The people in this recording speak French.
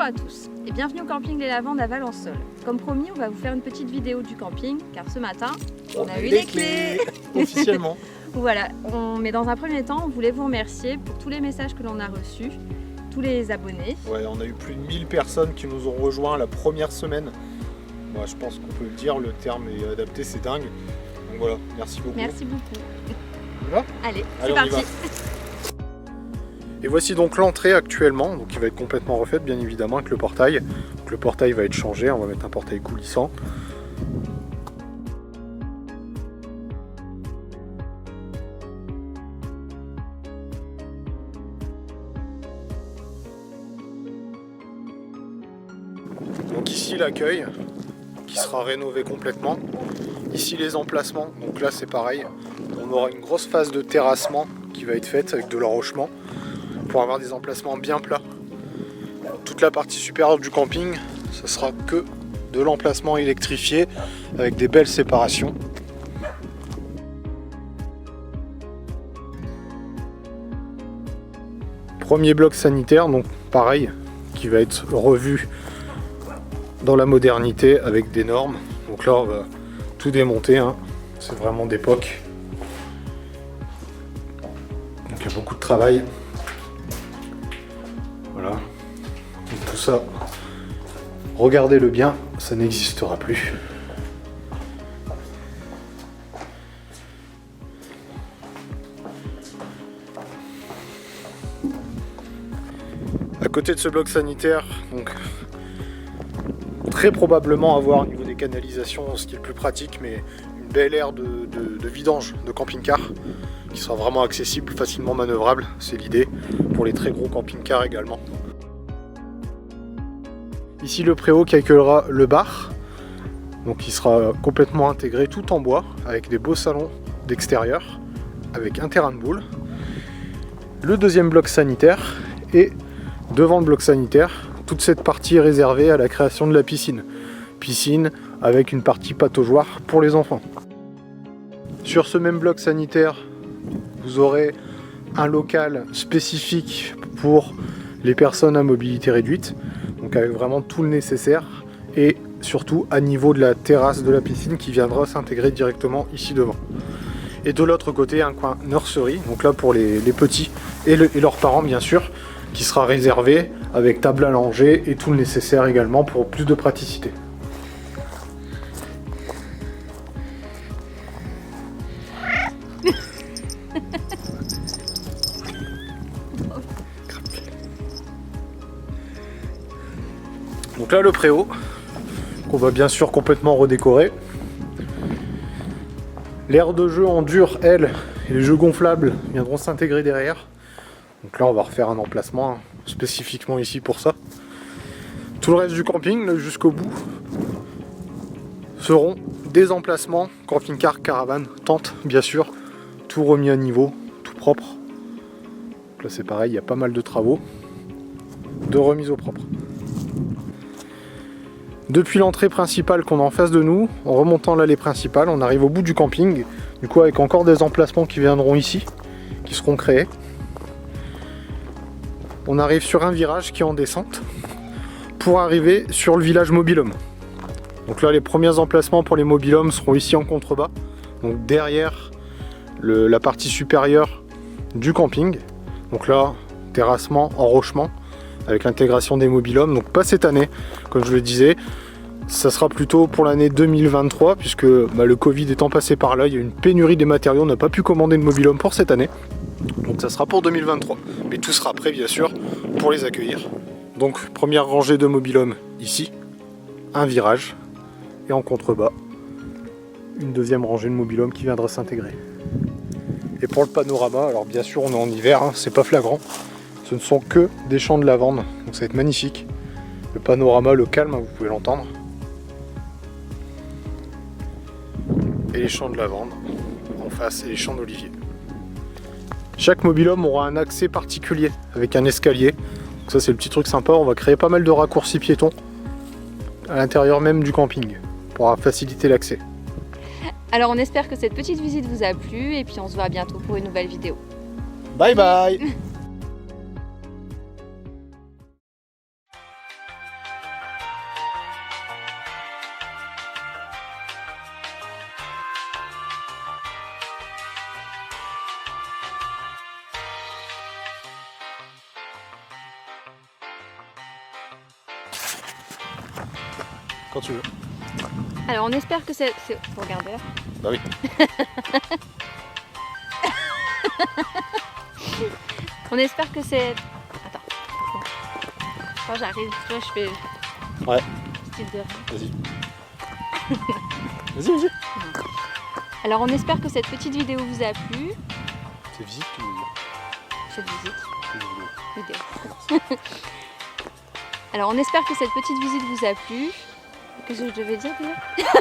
à tous et bienvenue au camping Les Lavandes à Valensole. Comme promis, on va vous faire une petite vidéo du camping car ce matin, on a eu les clés officiellement. Voilà, mais dans un premier temps, on voulait vous remercier pour tous les messages que l'on a reçus, tous les abonnés. Ouais, on a eu plus de 1000 personnes qui nous ont rejoints la première semaine. Moi, je pense qu'on peut le dire, le terme est adapté, c'est dingue. Donc voilà, merci beaucoup. Merci beaucoup. Voilà. Allez, Allez, c'est on y parti. Et voici donc l'entrée actuellement, donc il va être complètement refaite bien évidemment avec le portail. Donc le portail va être changé, on va mettre un portail coulissant. Donc ici l'accueil qui sera rénové complètement. Ici les emplacements, donc là c'est pareil, on aura une grosse phase de terrassement qui va être faite avec de l'enrochement pour avoir des emplacements bien plats. Toute la partie supérieure du camping, ce sera que de l'emplacement électrifié avec des belles séparations. Premier bloc sanitaire, donc pareil, qui va être revu dans la modernité avec des normes. Donc là on va tout démonter, hein. C'est vraiment d'époque. Donc il y a beaucoup de travail. Voilà. Donc tout ça, regardez-le bien, ça n'existera plus. À côté de ce bloc sanitaire, donc très probablement avoir au niveau des canalisations, ce qui est le plus pratique, mais une belle aire de vidange de camping-car qui sera vraiment accessible, facilement manœuvrable, c'est l'idée, pour les très gros camping-cars également. Ici le préau qui accueillera le bar, donc il sera complètement intégré tout en bois, avec des beaux salons d'extérieur, avec un terrain de boules. Le deuxième bloc sanitaire, et devant le bloc sanitaire, toute cette partie est réservée à la création de la piscine. Piscine avec une partie pataugeoire pour les enfants. Sur ce même bloc sanitaire, vous aurez un local spécifique pour les personnes à mobilité réduite, donc avec vraiment tout le nécessaire, et surtout à niveau de la terrasse de la piscine qui viendra s'intégrer directement ici devant. Et de l'autre côté, un coin nursery, donc là pour les petits et leurs parents bien sûr, qui sera réservé avec table à langer et tout le nécessaire également pour plus de praticité. Donc là le préau, qu'on va bien sûr complètement redécorer. L'aire de jeu en dur, elle, et les jeux gonflables viendront s'intégrer derrière. Donc là on va refaire un emplacement spécifiquement ici pour ça. Tout le reste du camping, jusqu'au bout, seront des emplacements, camping-car, caravane, tente bien sûr, tout remis à niveau, tout propre. Donc là c'est pareil, il y a pas mal de travaux, de remise au propre. Depuis l'entrée principale qu'on a en face de nous, en remontant l'allée principale, on arrive au bout du camping, du coup avec encore des emplacements qui viendront ici, qui seront créés. On arrive sur un virage qui est en descente pour arriver sur le village mobil-home. Donc là les premiers emplacements pour les mobil-homes seront ici en contrebas, donc derrière la partie supérieure du camping. Donc là, terrassement, enrochement, avec l'intégration des mobil-homes, donc pas cette année, comme je le disais, ça sera plutôt pour l'année 2023, puisque le Covid étant passé par là, il y a une pénurie des matériaux, on n'a pas pu commander de mobil-home pour cette année, donc ça sera pour 2023, mais tout sera prêt bien sûr pour les accueillir. Donc première rangée de mobil-home ici, un virage, et en contrebas, une deuxième rangée de mobil-home qui viendra s'intégrer. Et pour le panorama, alors bien sûr on est en hiver, hein, c'est pas flagrant, ce ne sont que des champs de lavande, donc ça va être magnifique. Le panorama, le calme, vous pouvez l'entendre. Et les champs de lavande en face et les champs d'olivier. Chaque mobil-home aura un accès particulier avec un escalier. Donc ça c'est le petit truc sympa, on va créer pas mal de raccourcis piétons à l'intérieur même du camping pour faciliter l'accès. Alors on espère que cette petite visite vous a plu et puis on se voit bientôt pour une nouvelle vidéo. Bye bye. Quand tu veux. Alors on espère que c'est... Faut regarder là. Bah oui. On espère que c'est... Attends. Quand j'arrive, tu vois, je fais... Ouais. Style de... Vas-y. Vas-y. Alors on espère que cette petite vidéo vous a plu. C'est visite ou Cette visite. vidéo? Vidéo. Alors on espère que cette petite visite vous a plu. Qu'est-ce que je devais dire déjà?